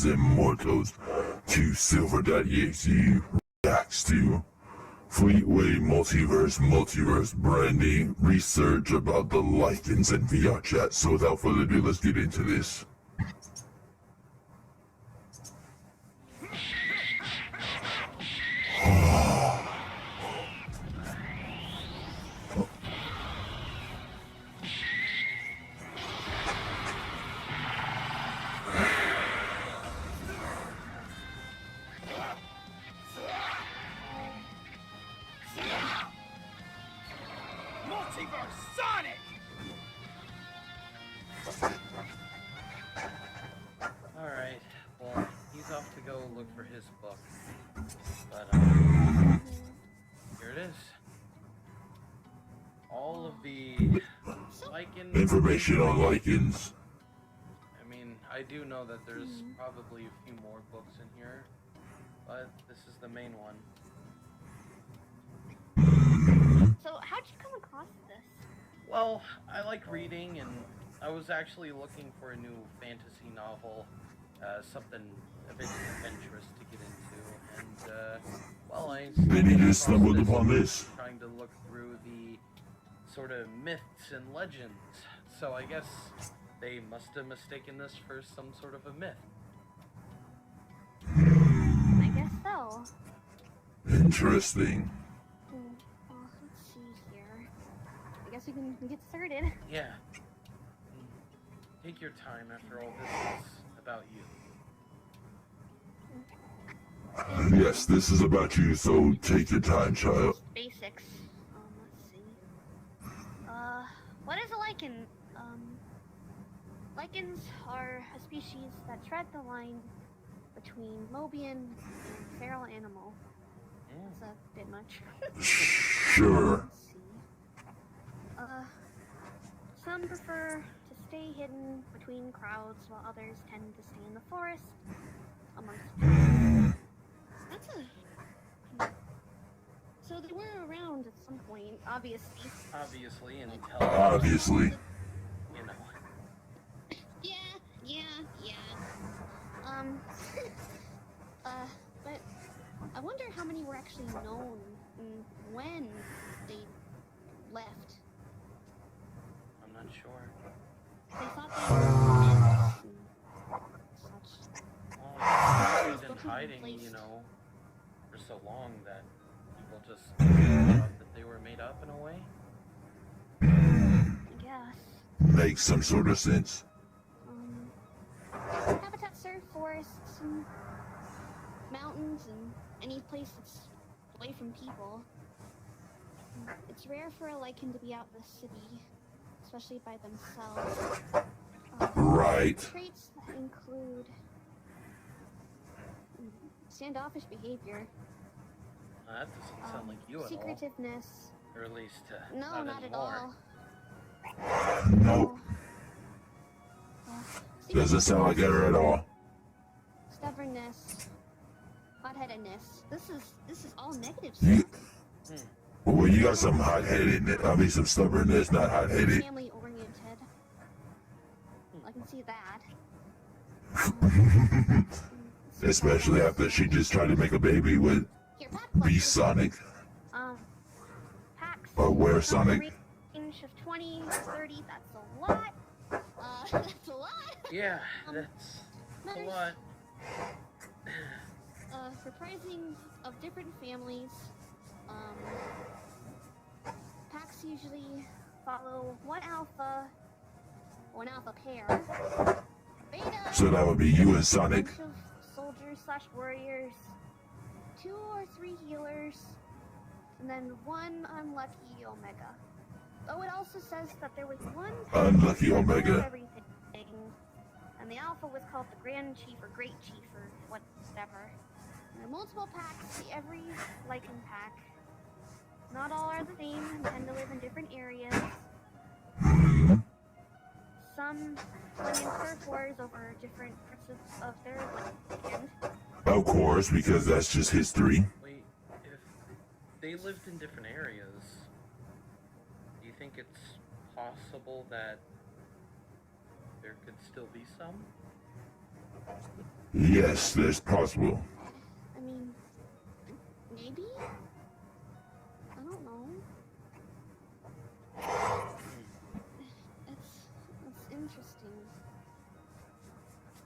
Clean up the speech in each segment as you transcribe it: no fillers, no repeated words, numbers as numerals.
Lycans and Mortals to Silver.Exe reacts to Fleetway, Multiverse, Brandy, research about the Lycans and VRChat. So without further ado, let's get into this. Multiverse Sonic! Alright, well, he's off to go look for his book. But, here it is. All of the Lycan Information on Lycans. I mean, I do know that there's probably a few more books in here, but this is the main one. So, how'd you come across this? Well, I like reading, and I was actually looking for a new fantasy novel, something a bit adventurous to get into, and, well, Then you just stumbled upon this. Trying to look through the sort of myths and legends, so I guess they must have mistaken this for some sort of a myth. I guess so. Interesting. Well, let's see here. I guess we can get started. Yeah. Take your time after all this is about you. Yes, this is about you, so take your time, child. Basics. Let's see. What is a lichen? Lycans are a species that tread the line between Mobian and feral animal. That's a bit much. Sure. Let's see. Some prefer to stay hidden between crowds, while others tend to stay in the forest amongst people. That's a... So they were around at some point, obviously. Obviously, and Obviously. You know. Yeah. But I wonder how many were actually known and when they left. I'm not sure. They thought they were and such. Well, they've been hiding, you know, for so long that people just thought that they were made up in a way. I guess. Makes some sort of sense. Habitats are forests and mountains and any place that's away from people. It's rare for a Lycan to be out in the city, especially by themselves. Right. Traits that include standoffish behavior. That doesn't sound like you at all. Secretiveness. Or at least, No, not at all. Nope. Doesn't sound like her at all. Stubbornness. Hot-headedness. This is all negative You, stuff. well, you got some hot-headedness. I mean, some stubbornness, not hot-headed. Family-oriented. I can see that. Especially after she just tried to make a baby with Sonic. Packs. Or where Sonic? Range of 20 to 30. That's a lot. That's a lot. Yeah, that's a lot. Reprising of different families. Packs usually follow one alpha pair. Beta. So that would be you and Sonic. Bunch of soldiers/warriors, 2 or 3 healers, and then 1 unlucky Omega. Oh, it also says that there was 1 Unlucky Omega. everything, and the Alpha was called the Grand Chief or Great Chief or whatever. There are multiple packs, every Lycan pack. Not all are the same and tend to live in different areas. Some went in turf wars over different parts of their land. Of course, because that's just history. Wait, if they lived in different areas, do you think it's possible that there could still be some? Yes, that's possible. I mean, maybe? I don't know. It's interesting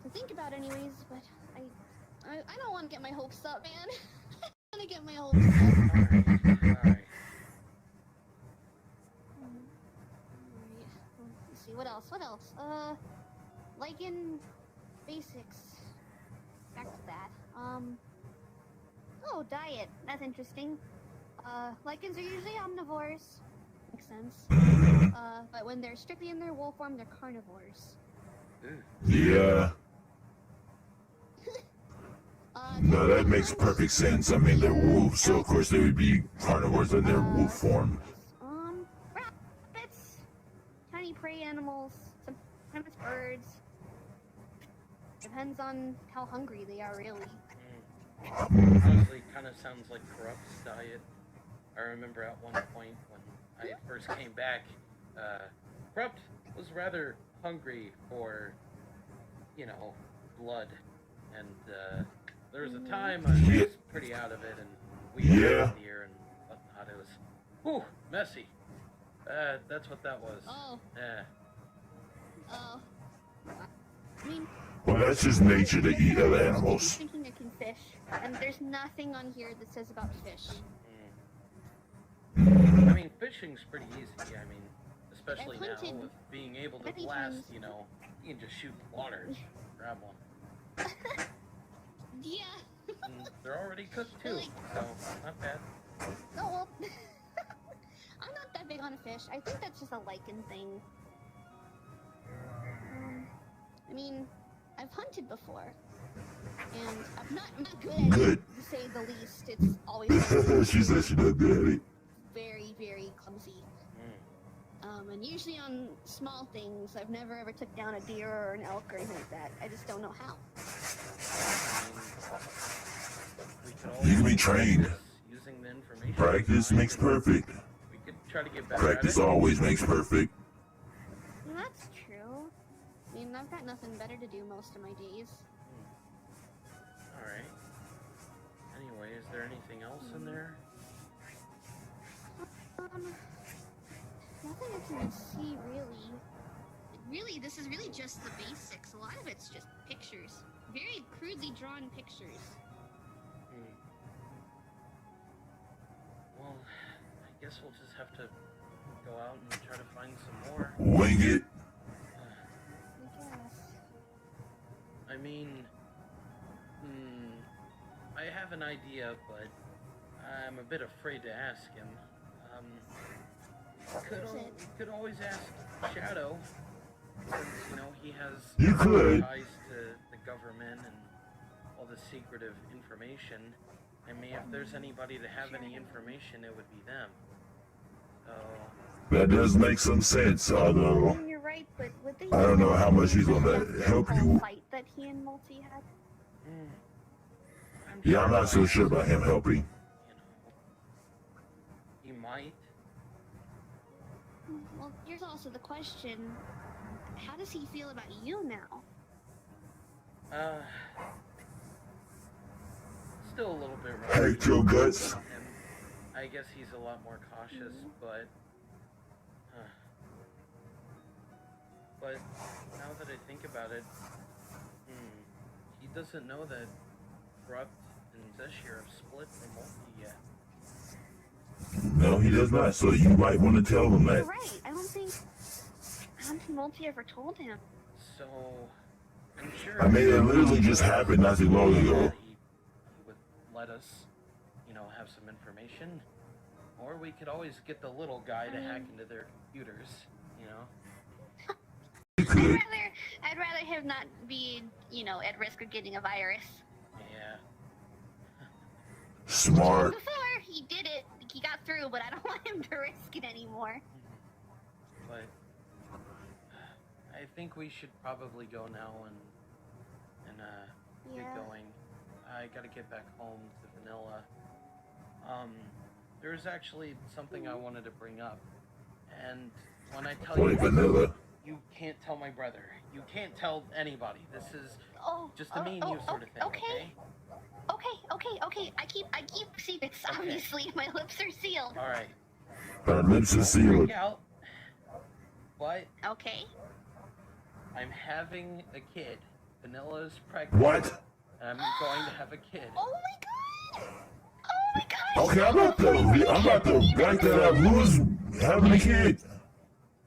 to think about anyways, but I don't want to get my hopes up, man. I don't want to get my hopes up. Alright. Alright, let's see, what else? Lycan basics. Back to that. Oh, diet. That's interesting. Lycans are usually omnivores. Makes sense. But when they're strictly in their wolf form, they're carnivores. Yeah. No, that makes perfect sense. I mean, they're wolves, so of course they would be carnivores in their wolf form. Rabbits, tiny prey animals, sometimes birds. Depends on how hungry they are, really. Honestly, kind of sounds like Corrupt's diet. I remember at one point when I first came back, Corrupt was rather hungry for, you know, blood. And there was a time I was pretty out of it, and we had deer and whatnot. It was, whew, messy. That's what that was. Oh. Yeah. Oh. I mean, Well, that's just nature to eat other I'm animals. thinking I can fish, and there's nothing on here that says about fish. I mean, fishing's pretty easy. I mean, especially now hunted with being able to many blast, times. you know, you can just shoot the water and grab one. Yeah. And they're already cooked too, Like- so not bad. Oh, well. I'm not that big on fish. I think that's just a lichen thing. I mean, I've hunted before, and I'm not good at Good. it, to say the least. It's always She said she does good at it. very, very clumsy. And usually on small things, I've never ever took down a deer or an elk or anything like that. I just don't know how. We could You can be always trained. practice using the information. Practice makes perfect. We could try to get better Practice at it. always makes perfect. Well, that's true. I mean, I've got nothing better to do most of my days. Alright. Anyway, is there anything else in there? Nothing I can see, really. Really, this is really just the basics. A lot of it's just pictures. Very crudely drawn pictures. Well, I guess we'll just have to go out and try to find some more. Wing it. I guess. I mean, I have an idea, but I'm a bit afraid to ask him. Could always ask Shadow, since, you know, he has You could. ties to the government and all the secretive information. I mean, if there's anybody to have any information, it would be them. So, That does make some sense, although I mean, you're right, but would they? I don't know how much he's gonna help you. Fight that he and Multi had. Yeah, I'm not so sure about him helping. You know, he might. Well, here's also the question: how does he feel about you now? Still a little bit rough. Hate your guts. And I guess he's a lot more cautious, but now that I think about it, he doesn't know that Corrupt and Exetior have split from Multi yet. No, he does not. So you might want to tell him You're that. right. I don't think Multi ever told him. So I'm sure. I mean, it literally just happened not too long ago. He would let us, you know, have some information, or we could always get the little guy to hack into their computers, you know. You could. I'd rather him not be, you know, at risk of getting a virus. Yeah. Smart. Before he did it, he got through, but I don't want him to risk it anymore. But I think we should probably go now and Yeah. get going. I gotta get back home to Vanilla. There's actually something I wanted to bring up, and when I tell Boy, you, Vanilla. you can't tell my brother. you can't tell anybody. This is Oh, just a me and you sort of thing, okay? Okay. I keep secrets. Okay. Obviously, my lips are sealed. All right. Our lips are Don't sealed. freak out. But Okay. I'm having a kid. Vanilla's pregnant. What? And I'm going to have a kid. Oh my god! Oh my god! Okay, I'm about to back that up. Who's having a kid?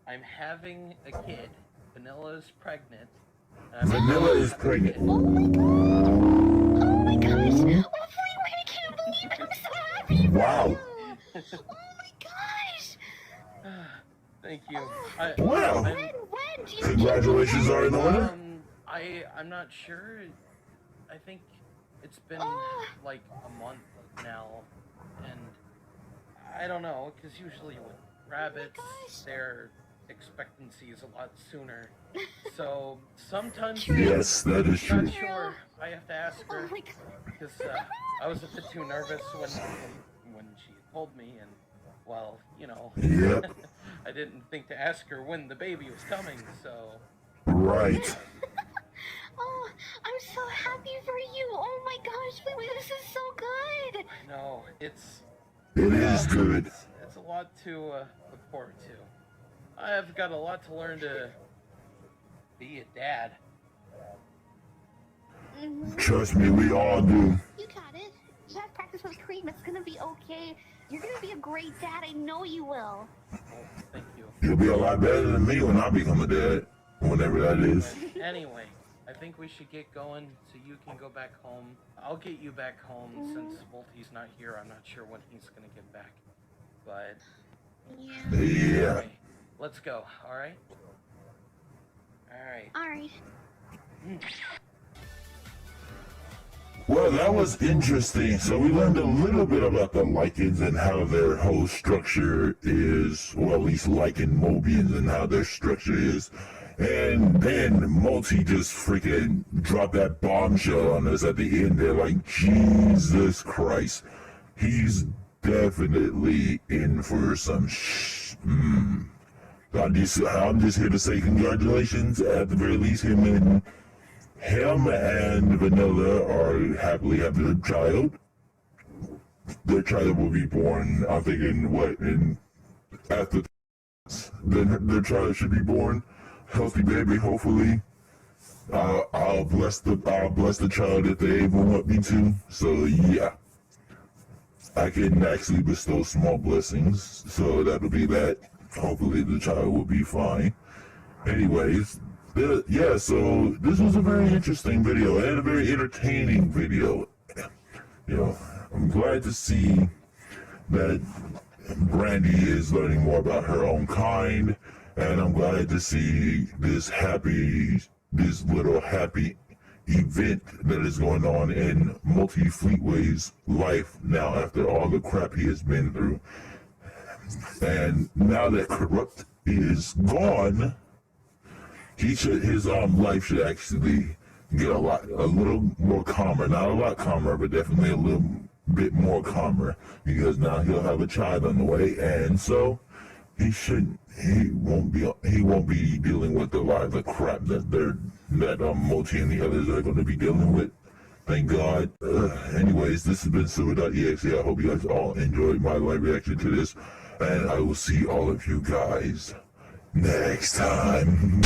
I'm having a kid. Vanilla's pregnant. And I'm Vanilla going to is have a pregnant. kid. Oh my god! Oh my gosh! Oh, Fleetway, I can't believe it! I'm so happy for Wow. you! Oh my gosh! Thank you. Wow. When? Do you Congratulations are in order. I'm not sure. I think it's been like a month now, and I don't know, because usually with rabbits, their expectancy is a lot sooner. So sometimes Yes, that is I'm true. not sure. I have to ask Oh her my god! because I was a bit too nervous when she told me, and well, you know, Yep. I didn't think to ask her when the baby was coming, so. Right. Oh, I'm so happy for you! Oh my gosh, Fleetway, this is so good! I know, it's It is good. it's a lot to look forward to. I've got a lot to learn to be a dad. Trust me, we all do. You got it. Just have practice with cream. It's gonna be okay. You're gonna be a great dad. I know you will. Oh, thank you. You'll be a lot better than me when I become a dad, whenever that is. Anyway, I think we should get going so you can go back home. I'll get you back home since Volty's not here. I'm not sure when he's gonna get back. But Yeah. Yeah. anyway, let's go, alright? Alright. Alright. Well, that was interesting. So we learned a little bit about the Lycans and how their whole structure is, or at least Lycan Mobians and how their structure is. And then Multi just freaking dropped that bombshell on us at the end there, like, Jesus Christ. He's definitely in for some I'm just here to say congratulations. At the very least, him and Vanilla are happily having a child. Their child will be born, I'm thinking, after their child should be born. Healthy baby, hopefully. I'll bless the child if they even want me to. So yeah, I can actually bestow small blessings. So that'll be that. Hopefully the child will be fine. Anyways, yeah. So this was a very interesting video and a very entertaining video. You know, I'm glad to see that Brandy is learning more about her own kind. And I'm glad to see this little happy event that is going on in Fleetway's life now after all the crap he has been through. And now that Corrupt is gone, his life should actually get a little more calmer. Not a lot calmer, but definitely a little bit more calmer, because now he'll have a child on the way, and so he won't be dealing with a lot of the crap that Multi and the others are going to be dealing with. Thank God. Anyways, this has been Silver.Exe. I hope you guys all enjoyed my live reaction to this, and I will see all of you guys next time.